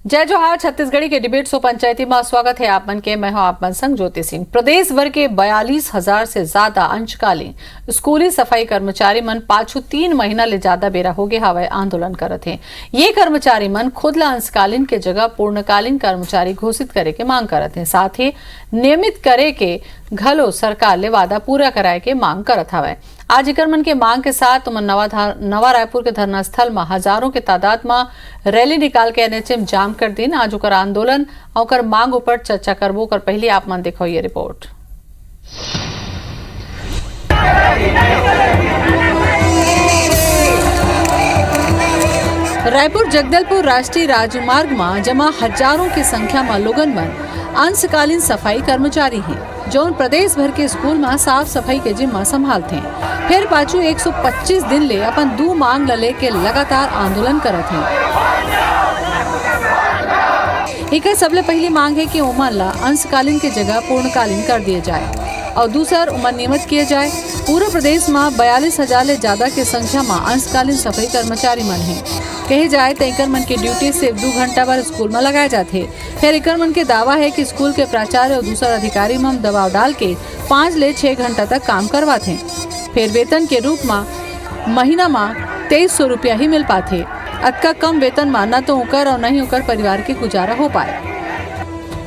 जय जोहार। छत्तीसगढ़ी के डिबेट शो पंचायती में स्वागत है आप मन के। मैं हूं आप मन संग ज्योति सिंह। प्रदेश भर के 42,000 से ज्यादा अंशकालीन स्कूली सफाई कर्मचारी मन पाछू 3 महीना ले ज्यादा बेरा हो गए हवाई आंदोलन करत हैं। ये कर्मचारी मन खुद ला अंशकालीन के जगह पूर्णकालीन कर्मचारी घोषित करे के मांग करत हैं। साथ ही नियमित करे के घलो सरकार ले वादा पूरा कराए के मांग करत हवय। आज एकर मन के मांग के साथ नवा रायपुर के धरना स्थल में हजारों के तादाद में रैली निकाल के एनएचएम जाम कर दिन। आज ओकर आंदोलन और ओकर मांग ऊपर चर्चा करबो कर पहले आप मन देखो ये रिपोर्ट। रायपुर जगदलपुर राष्ट्रीय राजमार्ग में जमा हजारों की संख्या में लोगन मन अंशकालीन सफाई कर्मचारी हैं जो प्रदेश भर के स्कूल में साफ सफाई के जिम्मा संभालते हैं। फिर पाछू 125 दिन ले अपन 2 मांग ले के लगातार आंदोलन करत हैं। एक सबले पहली मांग है कि उमन ला अंशकालीन के जगह पूर्णकालीन कर दिए जाए और दूसर उमन नियमित किए जाए। पूरे प्रदेश में 42,000 ले ज्यादा के संख्या में अंशकालीन सफाई कर्मचारी मन है। कहे जाए तो एकर मन के ड्यूटी सिर्फ 2 घंटा बार स्कूल में लगाए जाते। फिर एकर मन के दावा है कि स्कूल के प्राचार्य और दूसरा अधिकारी में दबाव डाल के 5 ले 6 घंटा तक काम करवाते। फिर वेतन के रूप में महीना में 2300 रुपया ही मिल पाते। अतका कम वेतन में न तो उकर और न ही उकर परिवार के गुजारा हो पाए।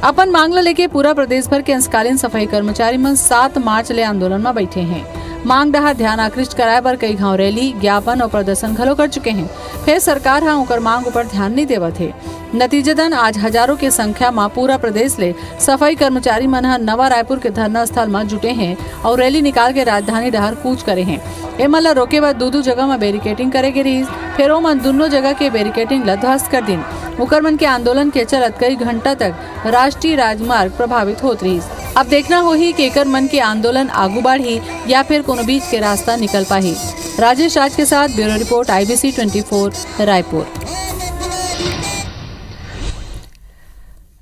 अपन मांग लेके पूरा प्रदेश भर के अंशकालीन सफाई कर्मचारी मन 7 मार्च ले आंदोलन में बैठे हैं। मांग डहा ध्यान आकृष्ट कराए बर कई घाव रैली ज्ञापन और प्रदर्शन घलो कर चुके हैं। फिर सरकार हाँ ओकर मांग ऊपर ध्यान नहीं देवत है। नतीजतन आज हजारों की संख्या में पूरा प्रदेश ले सफाई कर्मचारी मन नवा रायपुर के धरना स्थल में जुटे हैं और रैली निकाल के राजधानी डहर कूच करे हैं। एमन ला रोके बाद 2 जगह में बैरिकेटिंग करे के रही। फिर ओमन दोनों जगह के बैरिकेटिंग ला ध्वस्त कर दिन। ओकर मन के आंदोलन के चलत कई घंटा तक राष्ट्रीय राजमार्ग प्रभावित होत रही। अब देखना होही कि एकर मन के आंदोलन आगू बढ़ी या फिर कोनो बीच के रास्ता निकल पाही। राजेश राज के साथ ब्यूरो रिपोर्ट IBC 24 रायपुर।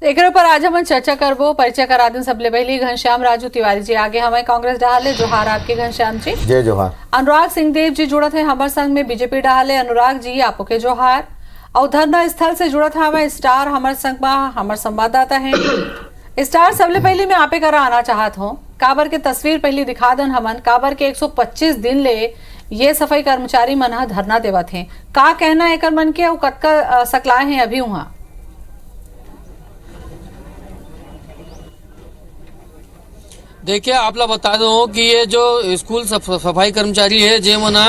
एक पर आज हम चर्चा करबो। परिचय करा दिन सबले पहले घनश्याम राजू तिवारी जी आगे हमें कांग्रेस डाले। जोहार आपके घनश्याम जी। जय जोहार। अनुराग सिंहदेव जी जुड़त है हमारे संग में बीजेपी डाले। अनुराग जी आपो के जोहार। और धरना स्थल से जुड़त है हमें स्टार हमारे संग में हमारे संवाददाता है स्टार। सबले पहले मैं आपे करा आना चाहत हूँ काबर के तस्वीर पहले दिखा दन हमन काबर के 125 दिन ले ये सफाई कर्मचारी मन धरना देवत हैं। का कहना है एकर मन के और कतका सकलाए हैं अभी वहाँ? देखिए आप लोग बता दो कि ये जो स्कूल सफाई कर्मचारी है जे मना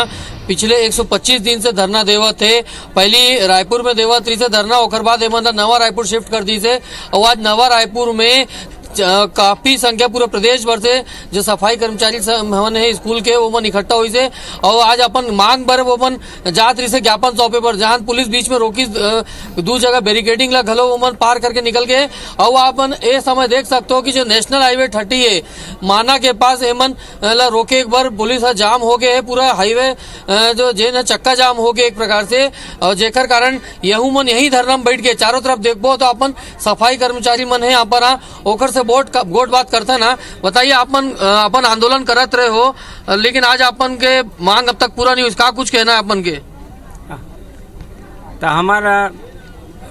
पिछले 125 दिन से धरना देवत थे। पहली रायपुर में देवत रही से धरना ओकर बाद नवा रायपुर शिफ्ट कर दी से और आज नवा रायपुर में काफी संख्या पूरे प्रदेश भर से जो सफाई कर्मचारी भवन है स्कूल के वो मन इकट्ठा हुई से और आज अपन मांग पर वो मन जात रही से ज्ञापन सौंपे पर जहां पुलिस बीच में रोकी 2 जगह बैरिकेडिंग ला घलो वो मन पार करके निकल गए। और अपन ये समय देख सकते हो कि जो नेशनल हाईवे 30 है माना के पास एमन ला रोके एक बार पुलिस जाम हो गए है। पूरा हाईवे जो जे न चक्का जाम हो गए एक प्रकार से और जेकर कारण यहू मन यही धरना में बैठ गए। चारों तरफ देखबो तो अपन सफाई कर्मचारी मन है यहाँ पर ओकर गोट बात करता ना। बताइए अपन आंदोलन करत रहे हो लेकिन आज अपन के मांग अब तक पूरा नहीं हुई। का कुछ कहना है अपन के? तो हमारा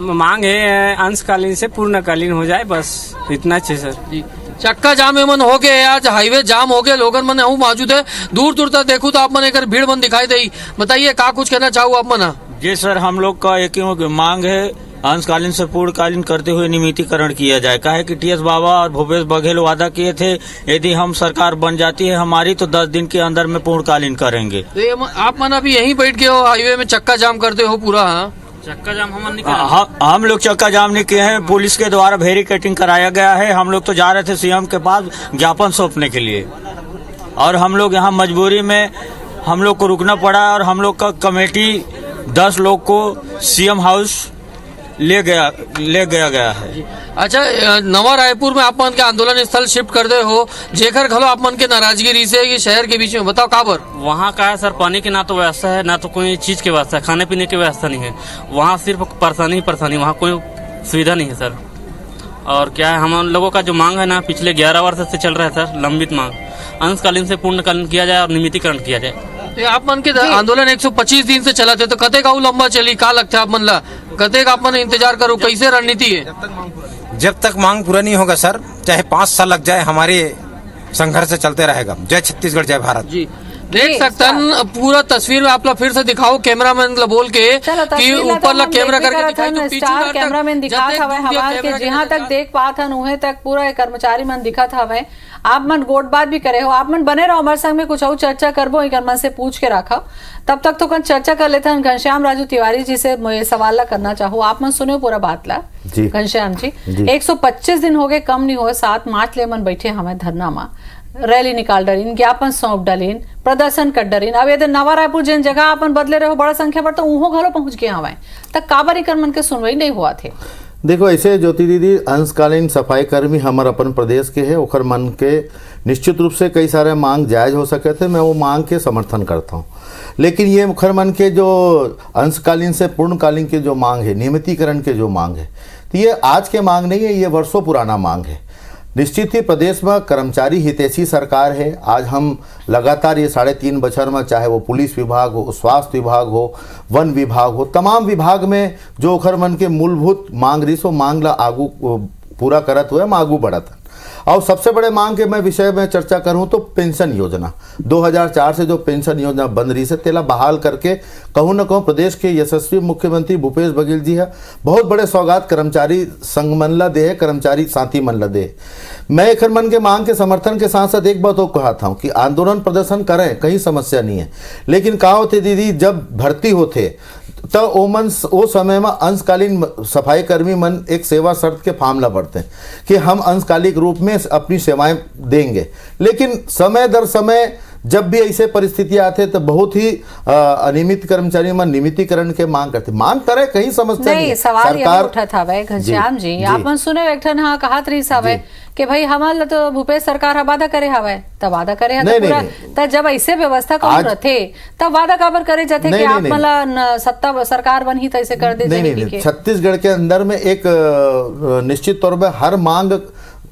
मांग है अंशकालीन से पूर्णकालीन हो जाए, बस इतना चाहिए सर जी। चक्का जाम मन हो गए आज हाईवे जाम हो गए लोगन मन मौजूद है दूर दूर तक देखूं तो आप मन एक भीड़ मन दिखाई दे। बताइए का कुछ कहना चाहूँ आप मन? जी सर हम लोग का एक मांग है अंशकालीन से पूर्णकालीन करते हुए नियमितीकरण किया जाए। काहे कि TS बाबा और भूपेश बघेल वादा किए थे यदि हम सरकार बन जाती है हमारी तो 10 दिन के अंदर में पूर्णकालीन करेंगे। तो आप मन अभी यहीं बैठ गए हो हाईवे में चक्का जाम करते हो पूरा? चक्का जाम हम लोग चक्का जाम नहीं किए हैं, पुलिस के द्वारा बैरिकेडिंग कराया गया है। हम लोग तो जा रहे थे CM के पास ज्ञापन सौंपने के लिए और हम लोग यहाँ मजबूरी में हम लोग को रुकना पड़ा और हम लोग का कमेटी 10 लोग को CM हाउस ले गया है। अच्छा नवा रायपुर में आप मन के आंदोलन स्थल शिफ्ट कर दे हो जेकर घलो आप मन के नाराजगी रही से कि शहर के बीच में बताओ काबर? वहाँ का है सर पानी की ना तो व्यवस्था है ना तो कोई चीज की व्यवस्था है, खाने पीने की व्यवस्था नहीं है। वहाँ सिर्फ परेशानी वहाँ कोई सुविधा नहीं है सर। और क्या है हम लोगों का जो मांग है ना पिछले 11 वर्ष से चल रहा है सर लंबित मांग अंशकालीन से पूर्णकालीन किया जाए और नियमितीकरण किया जाए। आप मन के आंदोलन 125 दिन से चला थे तो कते का लंबा चली का लगता है आप मन ला? कतेक अपन इंतजार करो, कैसे रणनीति है? जब तक मांग पूरा नहीं होगा सर, चाहे 5 साल लग जाए, हमारे संघर्ष चलते रहेगा। जय छत्तीसगढ़, जय भारत। जी देख सकतन पूरा तस्वीर में आप लोग फिर से दिखाओ, कैमरामैन ला बोल के कि ऊपर ला कैमरा करके दिखाई जो स्टार कैमरामैन दिखात हवे हमार के जहां तक देख पात हन उहे तक पूरा कर्मचारी मन दिखत हवे। आप मन गोट बात भी करे हो, आप मन बने रहो हमारे संग में, कुछ और चर्चा करबो एक मन से पूछ के रखा, तब तक तो कन चर्चा कर लेते हैं। घनश्याम राजू तिवारी जी से सवाल ला करना चाहूँ, आप मन सुनो पूरा बात ला। घनश्याम जी 125 दिन हो गए, कम नहीं हुए, 7 मार्च ले मन बैठे हमें धरना में, रैली निकाल डरीन, ज्ञापन सौंप डलीन, प्रदर्शन कर डरीन। अब यदि नवा रायपुर जिन जगह अपन बदले रहो बड़ा संख्या पर, तो उहो घलो पहुंच गए हवे तक काबरी कर मन के सुनवाई नहीं हुआ थे। देखो ऐसे ज्योति दीदी, अंशकालीन सफाई कर्मी हमार अपन प्रदेश के है, ओखर मन के निश्चित रूप से कई सारे मांग जायज हो सके थे, मैं वो मांग के समर्थन करता हूँ। लेकिन ये ओखर मन के जो अंशकालीन से पूर्णकालीन के जो मांग है, नियमितीकरण के जो मांग है, तो ये आज के मांग नहीं है, ये वर्षों पुराना मांग है। निश्चित ही प्रदेश में कर्मचारी हितैषी सरकार है। आज हम लगातार ये 3.5 बछर में, चाहे वो पुलिस विभाग हो, स्वास्थ्य विभाग हो, वन विभाग हो, तमाम विभाग में जो ओखर मन के मूलभूत मांग रही सो मांग ला आगू पूरा करत हुए, हम आगू बढ़त। और सबसे बड़े मांग के मैं विषय में चर्चा करूं तो पेंशन योजना 2004 से जो पेंशन योजना बंद रही से तेला बहाल करके कहूँ न कहूँ प्रदेश के यशस्वी मुख्यमंत्री भूपेश बघेल जी है बहुत बड़े सौगात कर्मचारी संघ मन ला दे, कर्मचारी साथी मन ला दे। मैं एक मन के मांग के समर्थन के साथ साथ एक बात और कहा था कि आंदोलन प्रदर्शन करें, कहीं समस्या नहीं है, लेकिन कहा होते दीदी जब भर्ती होते तो वो समय में अंशकालीन सफाई कर्मी मन एक सेवा शर्त के फॉर्म ला भरते हैं कि हम अंशकालिक रूप में अपनी सेवाएं देंगे। लेकिन समय दर समय जब भी ऐसे परिस्थितियां आते तो बहुत ही अनियमित कर्मचारी मन नियमितीकरण के मांग करते, मांग करे, कहीं समस्या नहीं। सवाल ये उठा था भाई घनश्याम जी, आप मन सुने एक ठन हाँ कहत रही सावे कि भाई हमारे तो भूपेश सरकार हा वादा करे हवे, तब वादा करे है तो पूरा, तब जब ऐसे व्यवस्था कौन रहते तब वादा काबर करे जाते कि आप मला सत्ता सरकार बन ही तैसे कर दे। नहीं, छत्तीसगढ़ के अंदर में एक निश्चित तौर पर हर मांग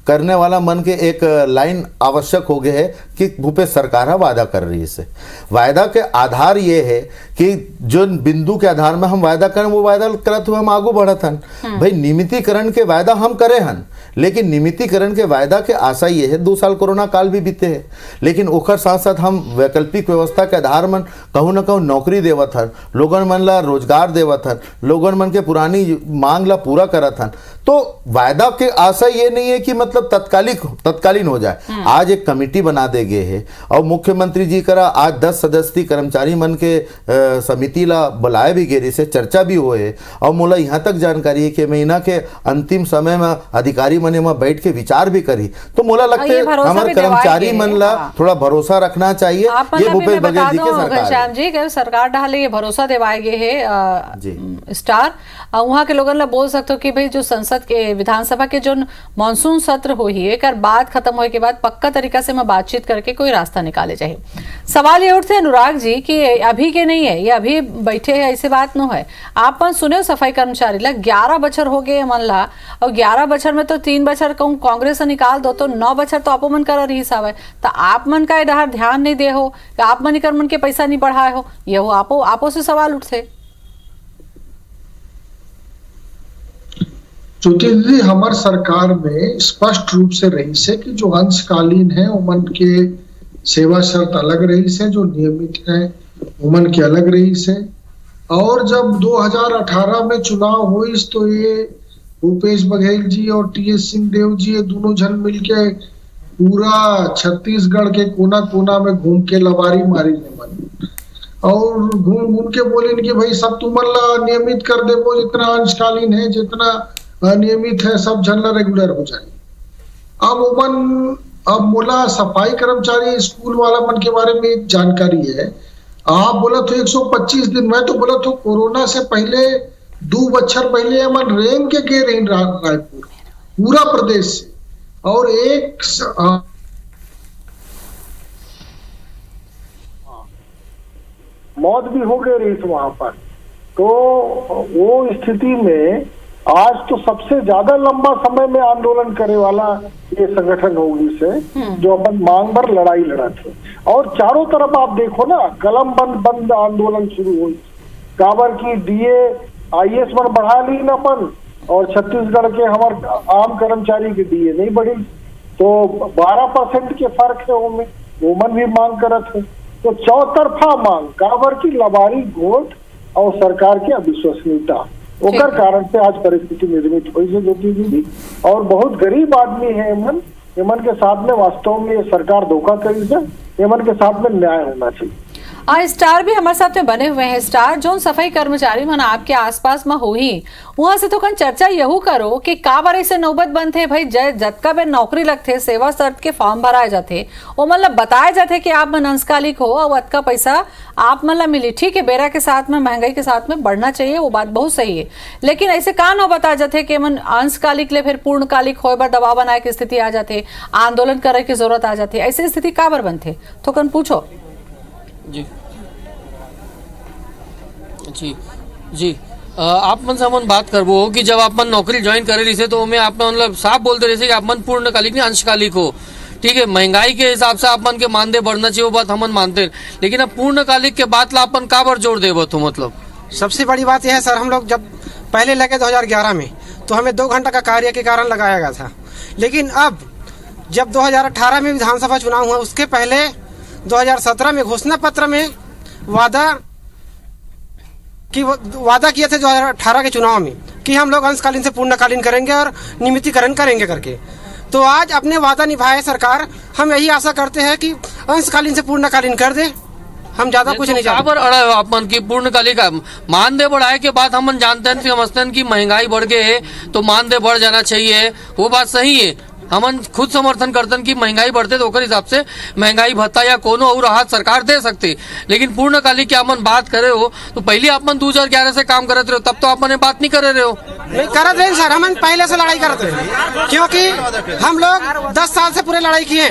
करने वाला मन के एक लाइन आवश्यक हो गए है कि भूपेश सरकार वादा कर रही है। इससे वायदा के आधार ये है कि जो बिंदु के आधार में हम वायदा करें वो वायदा करत हुए हम आगू बढ़त हन। भाई नियमितीकरण के वायदा हम करे हन, लेकिन नियमितीकरण के वायदा के आशा ये है 2 साल कोरोना काल भी बीते है, लेकिन ओखर साथ साथ हम वैकल्पिक व्यवस्था के आधार मन कहूँ न कहूँ नौकरी देवत हन, लोगन मन ला रोजगार देवत हन, लोगन मन के पुरानी मांग ला पूरा करत हन। तो वायदा के आशा ये नहीं है कि मतलब तत्कालीन हो जाए। आज एक कमेटी बना दे गए है और मुख्यमंत्री जी करा आज 10 सदस्यीय कर्मचारी मन के समिति ला बुलाए भी गए से चर्चा भी हुए और मोला यहाँ तक जानकारी है कि महीना के अंतिम समय में अधिकारी मने में बैठ के विचार भी करी। तो मोला लगता है हमारे कर्मचारी मन ला थोड़ा भरोसा रखना चाहिए। ये भूपेश बघेल जी के सरकार जी के सरकार डाले ये भरोसा दिवाए गए है स्टार, वहाँ के लोगन ला बोल सकते हो कि भाई जो संसद के विधानसभा के जो मानसून सत्र हो ही एक बात खत्म होने के बाद पक्का तरीका से मैं बातचीत करके कोई रास्ता निकाले जाए। सवाल ये उठते अनुराग जी कि अभी के नहीं है, ये अभी बैठे है ऐसे बात न है। आप मन सुने सफाई कर्मचारी ला 11 बछर हो गए मन ला, और 11 बछर में तो 3 बछर कहूँ कांग्रेस निकाल दो तो 9 बछर तो आपो मन कर रही सावे, तो आप मन का इधर ध्यान नहीं दे हो, आप मन कर मन के पैसा नहीं बढ़ाए हो, ये हो आपो से सवाल उठते। ज्योति दीदी हमार सरकार में स्पष्ट रूप से रही से कि जो अंशकालीन है उमन के सेवा शर्त अलग रही से, जो नियमित है उमन के अलग रही से। और जब 2018 में चुनाव हुई तो ये भूपेश बघेल जी और टीएस सिंहदेव जी ये दोनों जन मिलके पूरा छत्तीसगढ़ के कोना कोना में घूम के लबारी मारी मन और घूम के बोले कि भाई सब तुमन ला नियमित कर दे, वो जितना अंशकालीन है जितना अनियमित है सब जनरल रेगुलर हो जाए। अब मोला सफाई कर्मचारी स्कूल वाला मन के बारे में जानकारी है। आप बोला तो 125 दिन, मैं तो बोला तो कोरोना से पहले 2 बछर पहले मन रेंग के गे रही रायपुर पूरा प्रदेश से, और एक मौत भी हो गई रही थी वहां पर। तो वो स्थिति में आज तो सबसे ज्यादा लंबा समय में आंदोलन करे वाला ये संगठन होगी से जो अपन मांग पर लड़ाई लड़ा थे। और चारों तरफ आप देखो ना कलम बंद आंदोलन शुरू हुई, काबर की डीए IAS पर बढ़ा ली न अपन, और छत्तीसगढ़ के हमारे आम कर्मचारी की DA नहीं बढ़ी, तो 12% के फर्क है ओमन भी मांग करत है। तो चौतरफा मांग काबर की लबारी वोट और सरकार के अविश्वसनीयता, ओकर कारण से आज परिस्थिति निर्मित हुई है ज्योति दीदी। और बहुत गरीब आदमी है एमन के साथ में वास्तव में सरकार धोखा करी है, एमन के साथ में न्याय होना चाहिए। स्टार भी हमारे साथ में बने हुए हैं। स्टार जो सफाई कर्मचारी मन आपके आसपास में हो ही वहां से तो कन चर्चा यहू करो कि का बार ऐसे नौबत बंद थे भाई, जतका बेर नौकरी लगते सेवा शर्त के फॉर्म भराए जाते वो मतलब बताए जाते कि आप मन अंशकालिक हो और अतका पैसा आप मतलब मिली। ठीक है, बेरा के साथ में महंगाई के साथ में बढ़ना चाहिए, वो बात बहुत सही है, लेकिन ऐसे कान हो बताया जाते कि मन अंशकालिक ले फिर पूर्णकालिक हो बार दबाव बनाए की स्थिति आ जाते, आंदोलन करे की जरूरत आ जाती, ऐसी स्थिति का बार बनते तो कन पूछो। जी आप मन से हमन बात करबो कि जब आप मन नौकरी ज्वाइन करे रही तो मैं आप मतलब साफ बोलते रहे कि आप मन पूर्णकालिक नहीं अंशकालिक हो। ठीक है, महंगाई के हिसाब से आप मन के मानदेय बढ़ना चाहिए, वो बात हमन मानते हैं, लेकिन अब पूर्णकालिक के बात ला अपन का बार जोड़ देबो तो मतलब सबसे बड़ी बात यह है सर, हम लोग जब पहले लगे 2011 में तो हमें 2 घंटा का कार्य के कारण लगाया गया था, लेकिन अब जब 2018 में विधानसभा चुनाव हुआ उसके पहले 2017 में घोषणा पत्र में वादा किए थे 2018 के चुनाव में कि हम लोग अंशकालीन से पूर्णकालीन करेंगे और नियमितीकरण करेंगे करके। तो आज अपने वादा निभाए सरकार, हम यही आशा करते हैं कि अंशकालीन से पूर्णकालीन कर दे, हम ज्यादा कुछ नहीं चाहते। अड़ा अपन की पूर्णकालिक मानदेय बढ़ाए के बाद हम जानते हैं समझते हैं कि महंगाई बढ़ गए है तो मानदेय बढ़ जाना चाहिए, वो बात सही है, हमन खुद समर्थन करतन कि महंगाई बढ़ते तो ओकर हिसाब से महंगाई भत्ता या कोनो और राहत सरकार दे सकती, लेकिन पूर्णकालिक की आपन बात करे हो तो पहले आपन 2011 से काम करते रहो, तब तो आपने बात नहीं करे रहे हो। नहीं करते रहे सर, हम पहले से लड़ाई करते रहे, क्योंकि हम लोग 10 साल से पूरे लड़ाई किए,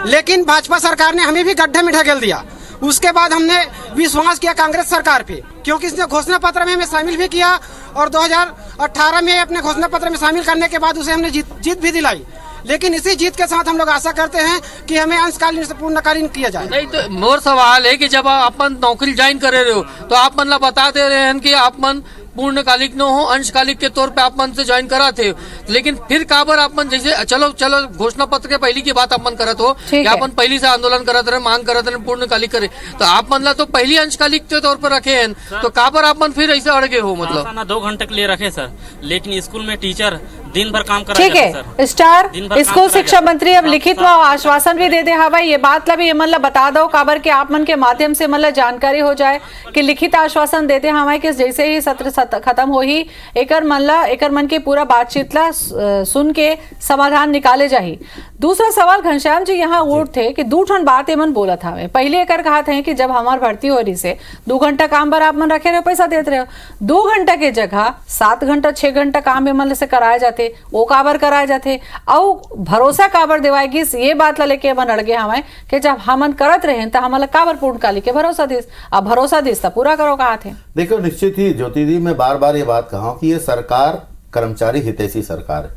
लेकिन भाजपा सरकार ने हमें भी गड्ढे में ढकेल दिया। उसके बाद हमने विश्वास किया कांग्रेस सरकार पे, क्योंकि इसने घोषणा पत्र में हमें शामिल भी किया और 2018 में अपने घोषणा पत्र में शामिल करने के बाद उसे हमने जीत भी दिलाई। लेकिन इसी जीत के साथ हम लोग आशा करते हैं कि हमें अंशकालीन से पूर्णकालीन किया जाए। नहीं तो मोर सवाल है कि जब आप नौकरी ज्वाइन करे रहे हो तो आप मन बता दे रहे हैं कि आप मन पूर्णकालिक न हो, अंशकालिक के तौर पे आप मन से ज्वाइन करा थे, लेकिन फिर काबर आप मन जैसे चलो घोषणा पत्र के पहली की बात आप मन करत हो कि अपन पहली से आंदोलन करत रहे, मांग करत रहे पूर्णकालिक करे, तो आप मन ला तो पहली अंशकालिक के तौर पर रखे हैं, तो काबर आप मन फिर ऐसे अड़गे हो मतलब 2 घंटे के लिए रखे सर, लेकिन स्कूल में टीचर दिन भर काम कर। ठीक है स्टार, स्कूल शिक्षा मंत्री अब लिखित में आश्वासन भी दे दे हवा, ये बात ला भी मतलब बता दो काबर के आप मन के माध्यम से मतलब जानकारी हो जाए कि लिखित आश्वासन देते हमारे कि जैसे ही सत्र खत्म हो ही एकर मन के पूरा बातचीत ला सुन के समाधान निकाले जाही। दूसरा सवाल घनश्याम जी यहाँ उठ थे कि 2 ठन बात एमन बोला था, पहले एकर कहा था कि जब हमार भर्ती हो रही से 2 घंटा काम पर आप मन रखे रहे पैसा देते रहे, 2 घंटा के जगह 7 घंटा 6 घंटा काम एमन से कराए जाते, वो काबर कराए जाते और भरोसा काबर दिवाएगी, ये बात ला लेके मन अड़गे हमें कि जब हमन करत रहे तो हमारा काबर पूर्णकालिक के भरोसा दिस, अब भरोसा दिस तो पूरा करो कहा थे। देखो निश्चित ही ज्योति दी, मैं बार बार ये बात कहा कि ये सरकार कर्मचारी हितैषी सरकार है,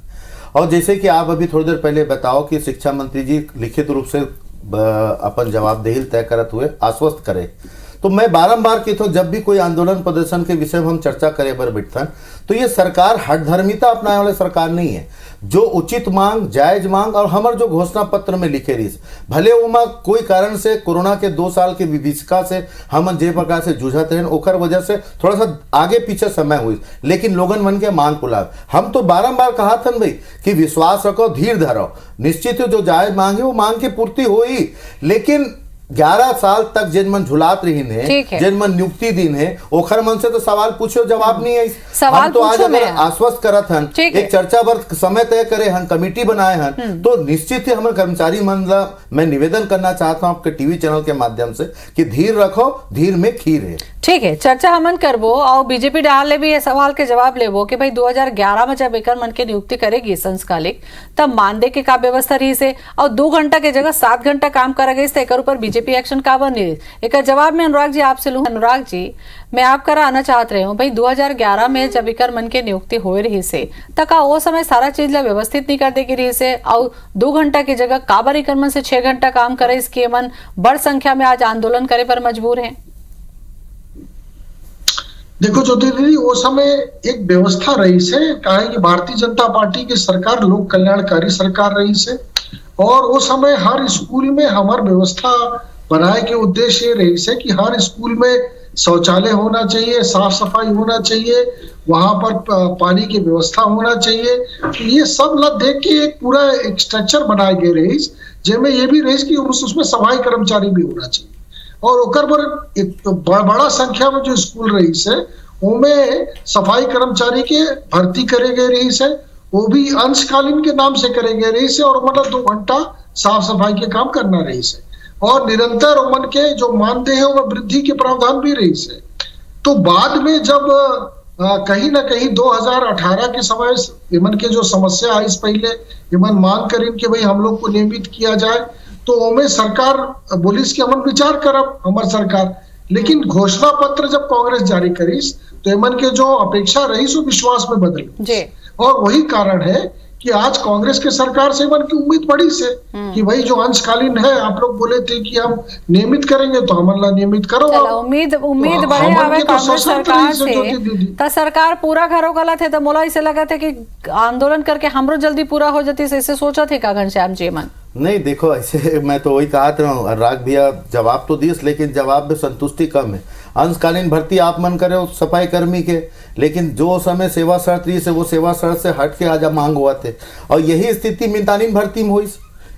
और जैसे कि आप अभी थोड़ी देर पहले बताओ कि शिक्षा मंत्री जी लिखित रूप से अपन जवाबदेही तय करत हुए आश्वस्त करे, तो मैं बारंबार की तो जब भी कोई आंदोलन प्रदर्शन के विषय में हम चर्चा करें बर बिठन, तो ये सरकार हठधर्मिता अपनाने वाले सरकार नहीं है, जो उचित मांग जायज मांग और हमार जो घोषणा पत्र में लिखे रही, भले उमा कोई कारण से कोरोना के 2 साल के विभीषिका से हम जे प्रकार से जूझते हैं ओकर वजह से थोड़ा सा आगे पीछे समय हुई, लेकिन लोगन मन के मांग पुलाव हम तो बारंबार कहा था भाई कि विश्वास रखो, धीर धरो, निश्चित जो जायज मांग है वो मांग की पूर्ति हो ही, लेकिन 11 साल तक जिन मन झुलात रही है, जिन मन नियुक्ति दिन है, ओखर मन से तो सवाल पूछो जवाब नहीं है। हम तो आज अगर आश्वस्त करत हन, एक चर्चा पर समय तय करे हन, कमेटी बनाए हन, तो निश्चित ही हमारे कर्मचारी मन ला मैं निवेदन करना चाहता हूं आपके टीवी चैनल के माध्यम से कि धीर रखो, धीर में खीर है। ठीक है, चर्चा हमन करबो और बीजेपी डाल ले भी ये सवाल के जवाब लेबो कि भाई 2011 में जब एकर मन के नियुक्ति करेगी संस्कालिक, तब मानदेय के का व्यवस्था रही से और 2 घंटा के जगह 7 घंटा काम कर गई तो एकर ऊपर बीजेपी एक्शन का बन रही। एक जवाब में अनुराग जी आपसे लूं। अनुराग जी, मैं आपका आना चाहत रहे हूँ भाई 2011 में जब एकर मन के नियुक्ति हो रही से तका वो समय सारा चीज ला व्यवस्थित नहीं कर देगी रही से और 2 घंटा की जगह काबर एकर मन से 6 घंटा काम करे, इसके मन बड़ संख्या में आज आंदोलन करे पर मजबूर है। देखो ज्योति दीदी, वो समय एक व्यवस्था रही से, कहा कि भारतीय जनता पार्टी की सरकार लोक कल्याणकारी सरकार रही से, और वो समय हर स्कूल में हमार व्यवस्था बनाए के उद्देश्य ये रही से कि हर स्कूल में शौचालय होना चाहिए, साफ सफाई होना चाहिए, वहां पर पानी की व्यवस्था होना चाहिए। तो ये सब ला देख के एक पूरा एक स्ट्रक्चर बनाए गए रही, जिसमें ये भी रही कि उसमें सफाई कर्मचारी भी होना चाहिए, और ओकर पर एक बड़ा संख्या में जो स्कूल रही से उनमें सफाई कर्मचारी के भर्ती करे गए रही से, वो भी अंशकालीन के नाम से करे गए रही से, और मतलब 2 घंटा साफ सफाई के काम करना रही से, और निरंतर उमन के जो मानदेय है वो वृद्धि के प्रावधान भी रही से। तो बाद में जब कहीं ना कहीं 2018 के समय इमन के जो समस्या आई, इस पहले इमन मांग करें कि भाई हम लोग को नियमित किया जाए, तो उनमें सरकार बोलिस कि हम विचार करब हमार सरकार, लेकिन घोषणा पत्र जब कांग्रेस जारी करीस तो इमन के जो अपेक्षा रही सो विश्वास में बदल, और वही कारण है कि आज कांग्रेस के सरकार से इमन की उम्मीद बड़ी से कि भाई जो अंशकालीन है, आप लोग बोले थे कि हम नियमित करेंगे तो हमारा नियमित करो। उम्मीद बड़े आवे कांग्रेस सरकार से, तो सरकार पूरा करो गलत है, तो मोला इसे लगा था कि आंदोलन करके हमरो जल्दी पूरा हो जाती, ऐसे सोचा थे का घनश्याम जी मन? नहीं, देखो ऐसे मैं तो वही कहा था, अनुराग भैया जवाब तो दिए, लेकिन जवाब में संतुष्टि कम है। अंशकालीन भर्ती आप मन करे सफाई कर्मी के, लेकिन जो समय सेवा शर्त रही से वो सेवा शर्त से हट के आज मांग हुआ थे, और यही स्थिति मितानीन भर्ती में हुई,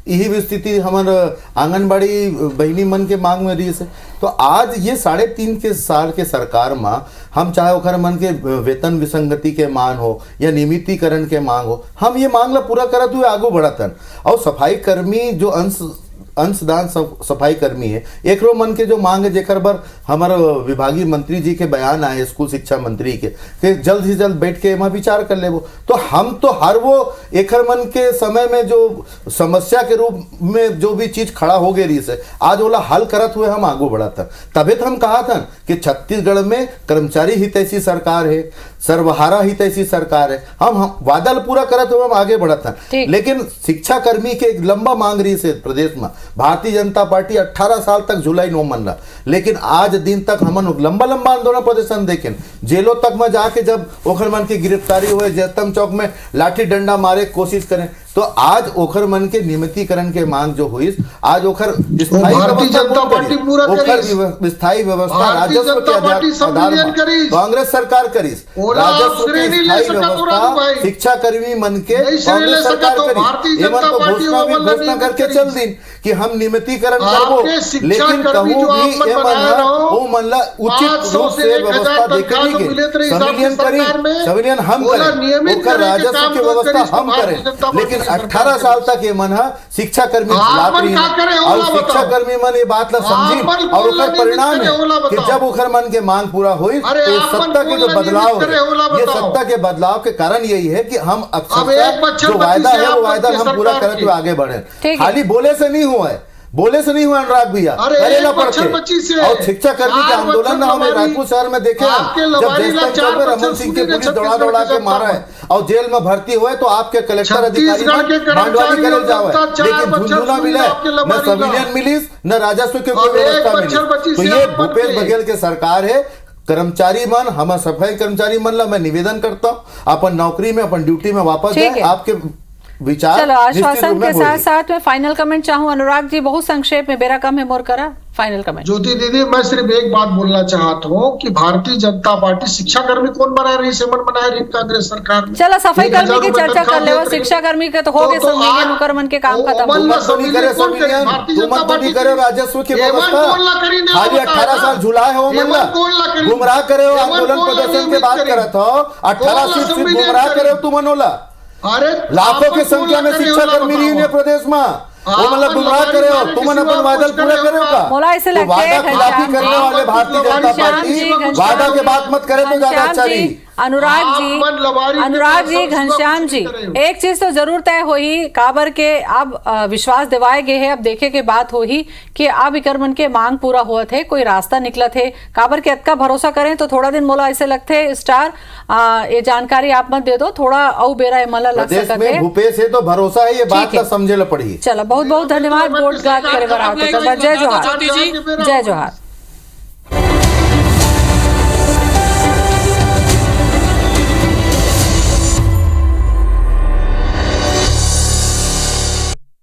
यही भी स्थिति हमारे आंगनबाड़ी बहनी मन के मांग में रही से। तो आज ये 3.5 साल के सरकार में हम चाहे ओखर मन के वेतन विसंगति के मांग हो या नियमितीकरण के मांग हो, हम ये मांग ला पूरा करत हुए आगू बढ़तन। और सफाई कर्मी जो अंशदान सफाई कर्मी है, एक मन के जो मांग है, जेकर बर हमारे विभागीय मंत्री जी के बयान आए स्कूल शिक्षा मंत्री के कि जल्द ही जल्द बैठ के वहाँ विचार कर ले। वो तो हम तो हर वो एक मन के समय में जो समस्या के रूप में जो भी चीज खड़ा हो गई रही से, आज वाला हल करत हुए हम आगू बढ़ा था। तभी तो हम कहा था कि छत्तीसगढ़ में कर्मचारी हितैषी सरकार है, सर्वहारा हितैषी सरकार है, हम वादा पूरा करत हुए हम आगे बढ़ा था। लेकिन शिक्षा कर्मी के एक लंबा मांग रही से प्रदेश में, भारतीय जनता पार्टी 18 साल तक जुलाई नो मन रहा, लेकिन आज दिन तक हम लंबा आंदोलन प्रदर्शन देखें, जेलों तक में जाके जब ओखर मन की गिरफ्तारी हुए, जयस्तंभ चौक में लाठी डंडा मारे कोशिश करें, तो आज ओखर मन के नियमितीकरण के मांग जो हुई, आज ओखर स्थायी व्यवस्था राजस्व के आधार कांग्रेस सरकार करी, राजस्व की स्थायी व्यवस्था शिक्षा कर्मी मन के कांग्रेस सरकार करी, एवं तो घोषणा करके चल दिन कि हम नियमितीकरण करबो, लेकिन कहूं भी वो मनला उचित रूप से व्यवस्था देखेगी के संविलियन करी, संविलियन हम करें, ओकर राजस्व की व्यवस्था हम करें, लेकिन 18 साल तक ये मन शिक्षा कर्मी खिलाफ रही है, और शिक्षा कर्मी मन ये बात ला समझी, और उसका परिणाम है कि जब ओखर मन के मांग पूरा हुई तो सत्ता के जो बदलाव है, ये सत्ता के बदलाव के कारण यही है कि हम अक्सर जो वायदा है वो वायदा हम पूरा करते हुए आगे बढ़े। खाली बोले से नहीं हुआ है, बोले से नहीं हुआ अनुराग भैया, करेला पड़ते। और शिक्षा कर्मी के आंदोलन हमें रायपुर शहर में देखे, जब जयस्तंभ चौक में रमन सिंह की पुलिस दौड़ा के मारा है और जेल में भर्ती हुए, तो आपके कलेक्टर अधिकारी भांडवाली करे जावे, लेकिन झुंझुना मिले, न संविलियन मिली, न राजस्व की कोई व्यवस्था मिली। तो ये भूपेश बघेल के सरकार है। कर्मचारी मन, हम सफाई कर्मचारी मन ला मैं निवेदन करता हूँ, अपन नौकरी में अपन ड्यूटी में वापस जाए, आपके विचार। चलो, आश्वासन के साथ साथ में फाइनल कमेंट चाहूँ अनुराग जी, बहुत संक्षेप में, बेरा कम है मोर करा, फाइनल कमेंट। ज्योति दीदी, मैं सिर्फ एक बात बोलना चाहता हूँ कि भारतीय जनता पार्टी शिक्षा कर्मी कौन बना रही से मन बनाया रही कांग्रेस सरकार में। चलो सफाई कर्मी की चर्चा कर ले, शिक्षा कर्मी के तो हो गए सब मन के काम खत्म। करे राजस्व की व्यवस्था, खाली 18 साल झुलाए हो, गुमराह करे हो, आंदोलन प्रदर्शन के बात करत हो, 18 सीट गुमराह करे हो तू मनोला। अरे लाखों की संख्या में शिक्षा कर्मी रही है प्रदेश में, वो मतलब गुमराह करे हो, तुम अपन वादा पूरा करे हो का? तो वादा खिलाफी करने वाले भारतीय जनता पार्टी वादा के बात मत करे तो ज्यादा अच्छा रही। अनुराग जी, घनश्याम जी, एक चीज तो जरूर तय हुई, काबर के अब विश्वास दिवाए गए है, अब देखे के बात हुई कि अब इकर मन के मांग पूरा हुआ थे, कोई रास्ता निकला थे, काबर के अतका भरोसा करें तो थोड़ा दिन मोला ऐसे लगते स्टार ये जानकारी आप मत दे दो, थोड़ा औ बेरा मला लग सकते है। भूपेश है तो भरोसा है, ये बात का समझे ला पड़ी। चलो, बहुत बहुत धन्यवाद। वोट गाद करे, जय जोहार, जय जोहार।